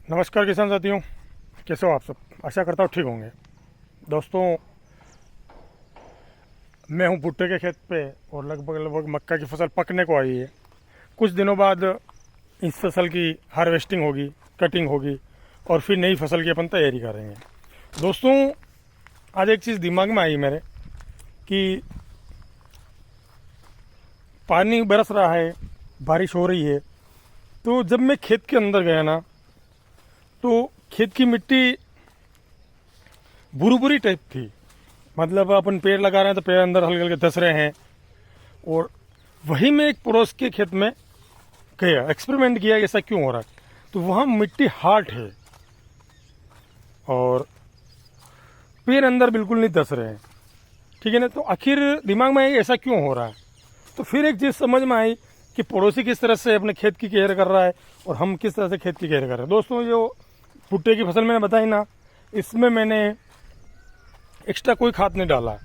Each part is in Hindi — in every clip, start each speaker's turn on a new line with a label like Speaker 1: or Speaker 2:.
Speaker 1: नमस्कार किसान साथियों, कैसे हो आप सब। आशा करता हूँ ठीक होंगे। दोस्तों, मैं हूँ भुट्टे के खेत पे और लगभग लगभग मक्का की फसल पकने को आई है। कुछ दिनों बाद इस फसल की हार्वेस्टिंग होगी, कटिंग होगी और फिर नई फसल की अपन तैयारी करेंगे। दोस्तों, आज एक चीज़ दिमाग में आई मेरे कि पानी बरस रहा है, बारिश हो रही है, तो जब मैं खेत के अंदर गया ना तो खेत की मिट्टी बुरी टाइप थी। मतलब अपन पेड़ लगा रहे हैं तो पेड़ अंदर हल्के हल्के धस रहे हैं। और वही मैं एक पड़ोस के खेत में गया, एक्सपेरिमेंट किया ऐसा क्यों हो रहा है। तो वहाँ मिट्टी हार्ड है और पेड़ अंदर बिल्कुल नहीं धस रहे हैं, ठीक है ना। तो आखिर दिमाग में ऐसा क्यों हो रहा है। तो फिर एक चीज़ समझ में आई कि पड़ोसी किस तरह से अपने खेत की केयर कर रहा है और हम किस तरह से खेत की केयर कर रहे हैं। दोस्तों, जो भुट्टे की फसल मैंने बताई ना, इसमें मैंने एक्स्ट्रा कोई खाद नहीं डाला,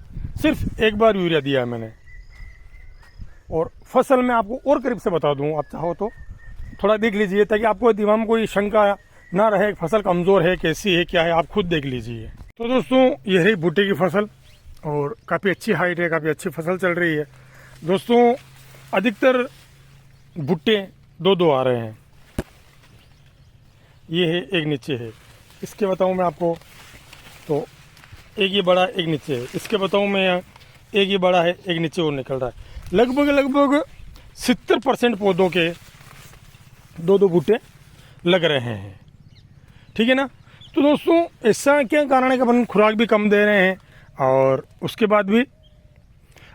Speaker 1: सिर्फ एक बार यूरिया दिया है मैंने। और फसल में आपको और करीब से बता दूं, आप चाहो तो थोड़ा देख लीजिए ताकि आपको दिमाग में कोई शंका ना रहे फसल कमज़ोर है, कैसी है, क्या है, आप खुद देख लीजिए। तो दोस्तों, ये है भुट्टे की फसल और काफ़ी अच्छी हाइट है, काफ़ी अच्छी फसल चल रही है। दोस्तों, अधिकतर भुट्टे दो दो आ रहे हैं। ये है, एक नीचे है। इसके बताऊं मैं आपको तो एक ये बड़ा, एक नीचे है। इसके बताऊं मैं, एक ये बड़ा है, एक नीचे और निकल रहा है। लगभग 70% पौधों के दो दो बूटे लग रहे हैं, ठीक है ना। तो दोस्तों, ऐसा क्या कारण है कि अपन खुराक भी कम दे रहे हैं और उसके बाद भी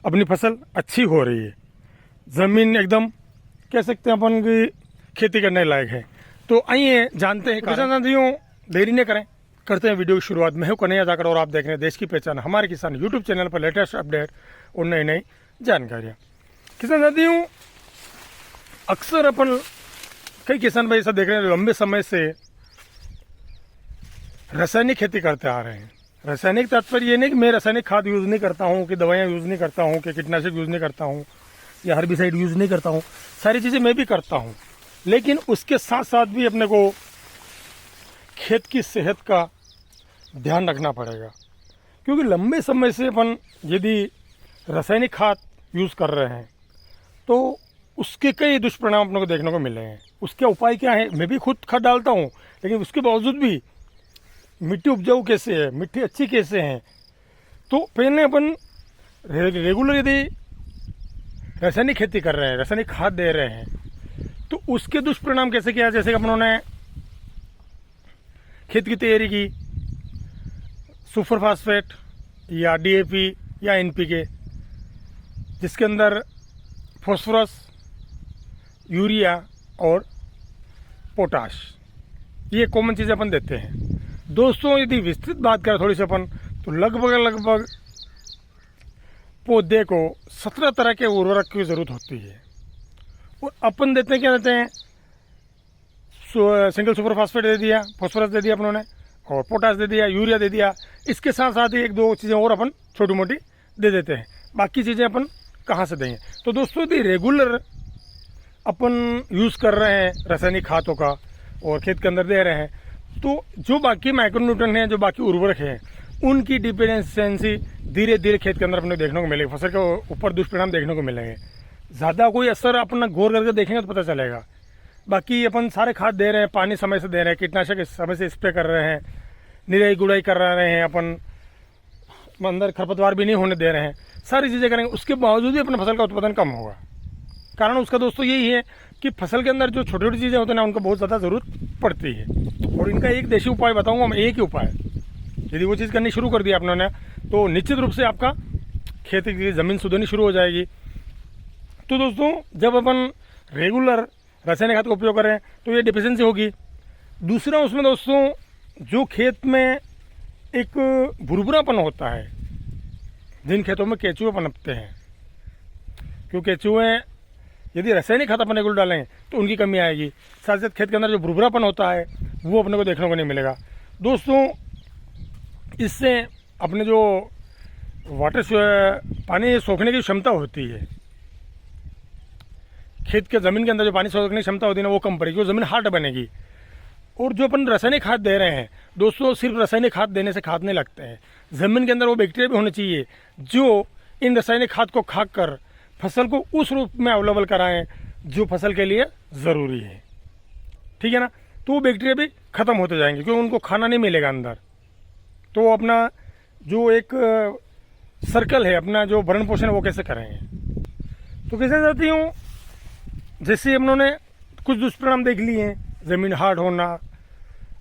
Speaker 1: अपनी फसल अच्छी हो रही है। ज़मीन एकदम कह सकते हैं अपन की खेती करने लायक है। तो आइए जानते हैं किसान साथियों, देरी न करें, करते हैं वीडियो की शुरुआत। मैं हूं कन्हैया जाकर और आप देख रहे हैं देश की पहचान हमारे किसान यूट्यूब चैनल पर लेटेस्ट अपडेट और नई नई जानकारियाँ। किसान साथियों, अक्सर अपन कई किसान भाई ऐसा देख रहे हैं लंबे समय से रासायनिक खेती करते आ रहे हैं। रासायनिक तात्पर्य ये नहीं कि मैं रासायनिक खाद यूज़ नहीं करता हूँ, कि दवाइयाँ यूज़ नहीं करता हूँ, कि कीटनाशक यूज़ नहीं करता हूँ या हर्बिसाइड यूज़ नहीं करता हूँ। सारी चीज़ें मैं भी करता हूँ, लेकिन उसके साथ साथ भी अपने को खेत की सेहत का ध्यान रखना पड़ेगा। क्योंकि लंबे समय से अपन यदि रासायनिक खाद यूज़ कर रहे हैं तो उसके कई दुष्परिणाम अपने को देखने को मिले हैं। उसके उपाय क्या है, मैं भी खुद खाद डालता हूँ, लेकिन उसके बावजूद भी मिट्टी उपजाऊ कैसे है, मिट्टी अच्छी कैसे है। तो पहले अपन रेगुलर यदि रासायनिक खेती कर रहे हैं, रासायनिक खाद दे रहे हैं, तो उसके दुष्परिणाम कैसे किया। जैसे कि अपनों ने खेत की तैयारी की, सुपर फास्फेट या डीएपी या एनपीके, जिसके अंदर फॉस्फोरस, यूरिया और पोटाश, ये कॉमन चीज़ें अपन देते हैं। दोस्तों, यदि विस्तृत बात करें थोड़ी सी अपन, तो लगभग पौधे को 17 तरह के उर्वरक की ज़रूरत होती है। और अपन देते हैं, क्या देते हैं, सिंगल सुपर फास्फेट दे दिया, फॉस्फोरस दे दिया अपनों ने, और पोटाश दे दिया, यूरिया दे दिया। इसके साथ साथ ही एक दो चीज़ें और अपन छोटी मोटी दे देते हैं। बाकी चीज़ें अपन कहाँ से देंगे। तो दोस्तों, यदि रेगुलर अपन यूज़ कर रहे हैं रासायनिक खादों का और खेत के अंदर दे रहे हैं, तो जो बाकी माइक्रोन्यूट्रिएंट हैं, जो बाकी उर्वरक हैं, उनकी डिपेंडेंसी धीरे धीरे खेत के अंदर अपने देखने को मिलेगी। फसल के ऊपर दुष्परिणाम देखने को मिलेंगे। ज़्यादा कोई असर अपना गौर करके देखेंगे तो पता चलेगा। बाकी अपन सारे खाद दे रहे हैं, पानी समय से दे रहे हैं, कीटनाशक समय से स्प्रे कर रहे हैं, निराई गुड़ाई कर रहे हैं, अपन अंदर खरपतवार भी नहीं होने दे रहे हैं, सारी चीज़ें करेंगे, उसके बावजूद भी अपने फसल का उत्पादन कम होगा। कारण उसका दोस्तों यही है कि फसल के अंदर जो छोटी छोटी चीज़ें होती हैं ना, उनका बहुत ज़्यादा ज़रूरत पड़ती है। और इनका एक देशी उपाय बताऊँगा मैं, एक ही उपाय, यदि वो चीज़ करनी शुरू कर दिया आपने तो निश्चित रूप से आपका खेती की ज़मीन सुधरनी शुरू हो जाएगी। तो दोस्तों, जब अपन रेगुलर रासायनिक खाद का उपयोग करें तो ये डिफिशियंसी होगी। दूसरा, उसमें दोस्तों, जो खेत में एक भुरभुरापन होता है, जिन खेतों में केचुए पनपते हैं, क्योंकि केचुए यदि रासायनिक खाद अपन रेगुलर डालें तो उनकी कमी आएगी। साथ साथ खेत के अंदर जो भुरभुरापन होता है वो अपने को देखने को नहीं मिलेगा। दोस्तों, इससे अपने जो पानी सोखने की क्षमता होती है, खेत के ज़मीन के अंदर जो पानी सोखने की क्षमता होती है ना, वो कम पड़ेगी, वो ज़मीन हार्ड बनेगी। और जो अपन रासायनिक खाद दे रहे हैं दोस्तों, सिर्फ रासायनिक खाद देने से खाद नहीं लगते हैं, ज़मीन के अंदर वो बैक्टीरिया भी होने चाहिए जो इन रासायनिक खाद को खाकर फसल को उस रूप में अवेलेबल कराएं जो फसल के लिए ज़रूरी है। ठीक है ना, तो वो बैक्टीरिया भी ख़त्म होते जाएंगे क्योंकि उनको खाना नहीं मिलेगा अंदर। तो अपना जो एक सर्कल है, अपना जो भरण पोषण है वो कैसे करेंगे। तो कैसे जाती हूँ, जैसे हम लोगों ने कुछ दुष्परिणाम देख लिए हैं, ज़मीन हार्ड होना,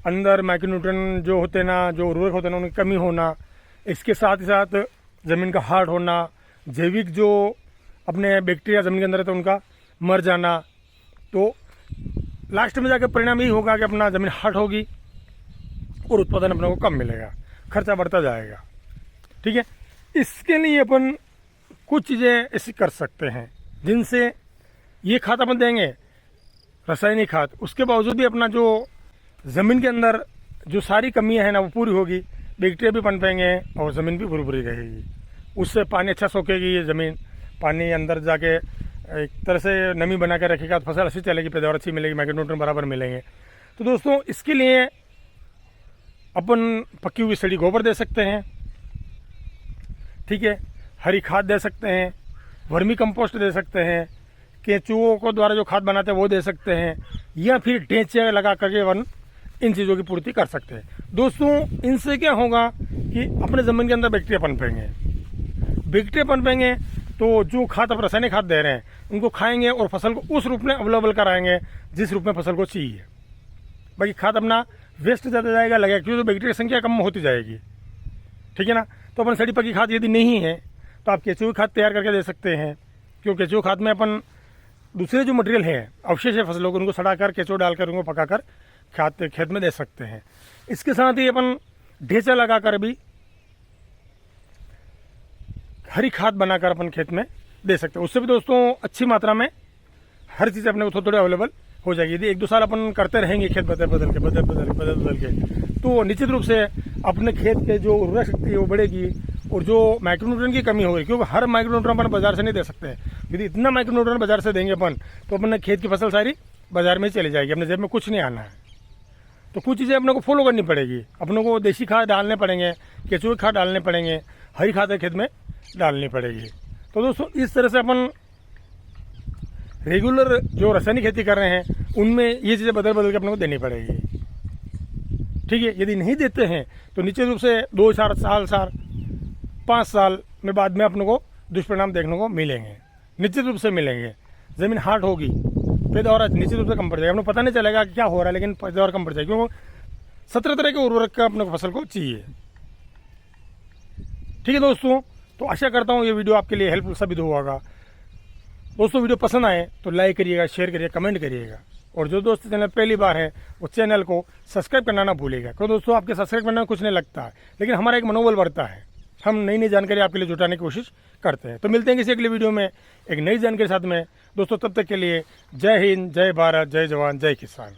Speaker 1: अंदर माइक्रोन्यूट्रिएंट जो होते ना, जो उर्वरक होते ना उनकी कमी होना, इसके साथ ही साथ ज़मीन का हार्ड होना, जैविक जो अपने बैक्टीरिया ज़मीन के अंदर रहते हैं उनका मर जाना। तो लास्ट में जाकर परिणाम यही होगा कि अपना ज़मीन हार्ड होगी और उत्पादन अपने को कम मिलेगा, खर्चा बढ़ता जाएगा। ठीक है, इसके लिए अपन कुछ चीज़ें ऐसी कर सकते हैं जिनसे ये खाद अपन देंगे रासायनिक खाद, उसके बावजूद भी अपना जो ज़मीन के अंदर जो सारी कमियां हैं ना वो पूरी होगी, बैक्टीरिया भी पनपेंगे और ज़मीन भी भुरभुरी रहेगी, उससे पानी अच्छा सोखेगी, ये ज़मीन पानी अंदर जाके एक तरह से नमी बना के रखेगा तो फसल अच्छी चलेगी, पैदावार अच्छी मिलेगी, माइक्रोन्यूट्रिएंट बराबर मिलेंगे। तो दोस्तों इसके लिए अपन पकी हुई सड़ी गोबर दे सकते हैं, ठीक है, हरी खाद दे सकते हैं, वर्मी कंपोस्ट दे सकते हैं, केंचुओं को द्वारा जो खाद बनाते हैं वो दे सकते हैं, या फिर ढेंचे लगा करके वन इन चीज़ों की पूर्ति कर सकते हैं। दोस्तों इनसे क्या होगा कि अपने ज़मीन के अंदर बैक्टीरिया पनपेंगे तो जो खाद आप रासायनिक खाद दे रहे हैं उनको खाएंगे और फसल को उस रूप में अवेलेबल कराएंगे जिस रूप में फसल को चाहिए। बाकी खाद अपना वेस्ट ज़्यादा जाएगा, लगेगा क्योंकि तो बैक्टीरिया संख्या कम होती जाएगी। ठीक है ना, तो अपन सड़ी पकी खाद यदि नहीं है तो आप केंचुए खाद तैयार करके दे सकते हैं, क्योंकि केंचुए खाद में अपन दूसरे जो मटेरियल है, अवशेष है फसलों को, उनको सड़ाकर केंचुआ डालकर उनको पकाकर खाद खेत में दे सकते हैं। इसके साथ ही अपन ढेंचा लगाकर भी हरी खाद बनाकर अपन खेत में दे सकते हैं। उससे भी दोस्तों अच्छी मात्रा में हर चीज़ अपने को थोड़ी अवेलेबल हो जाएगी। यदि 1-2 साल अपन करते रहेंगे खेत बदल के तो निश्चित रूप से अपने खेत के जो उर्वरक शक्ति है वो बढ़ेगी और जो माइक्रोन्यूट्रिएंट की कमी होगी, क्योंकि हर माइक्रोन्यूट्रिएंट अपन बाजार से नहीं दे सकते हैं। यदि इतना माइक्रोन्यूट्रिएंट बाजार से देंगे अपन तो अपने खेत की फसल सारी बाजार में ही चली जाएगी, अपने जेब में कुछ नहीं आना है। तो कुछ चीज़ें अपने को फॉलो करनी पड़ेगी, अपने को देसी खाद डालने पड़ेंगे, केंचुए खाद डालने पड़ेंगे, हरी खाद खेत में डालनी पड़ेगी। तो दोस्तों इस तरह से अपन रेगुलर जो रासायनिक खेती कर रहे हैं उनमें ये चीज़ें बदल के अपने को देनी पड़ेगी। ठीक है, यदि नहीं देते हैं तो निश्चित रूप से 2-4 साल 5 साल में बाद में अपने को दुष्परिणाम देखने को मिलेंगे, निश्चित रूप से मिलेंगे। ज़मीन हार्ड होगी, पैदावार निश्चित रूप से कम पड़ जाएगा, अपने पता नहीं चलेगा क्या हो रहा है, लेकिन पैदावार कम पड़ जाएगी क्योंकि 17 तरह के उर्वरक का अपने फसल को चाहिए। ठीक है दोस्तों, तो आशा करता हूँ ये वीडियो आपके लिए हेल्पफुल साबित होगा। दोस्तों वीडियो पसंद आए तो लाइक करिएगा, शेयर करिएगा, कमेंट करिएगा, और जो दोस्त चैनल पहली बार है वो चैनल को सब्सक्राइब करना ना भूलिएगा। क्यों दोस्तों, आपके सब्सक्राइब करने में कुछ नहीं लगता है, लेकिन हमारा एक मनोबल बढ़ता है, हम नई जानकारी आपके लिए जुटाने की कोशिश करते हैं। तो मिलते हैं किसी अगले वीडियो में एक नई जानकारी के साथ में। दोस्तों तब तक के लिए जय हिंद, जय भारत, जय जवान, जय किसान।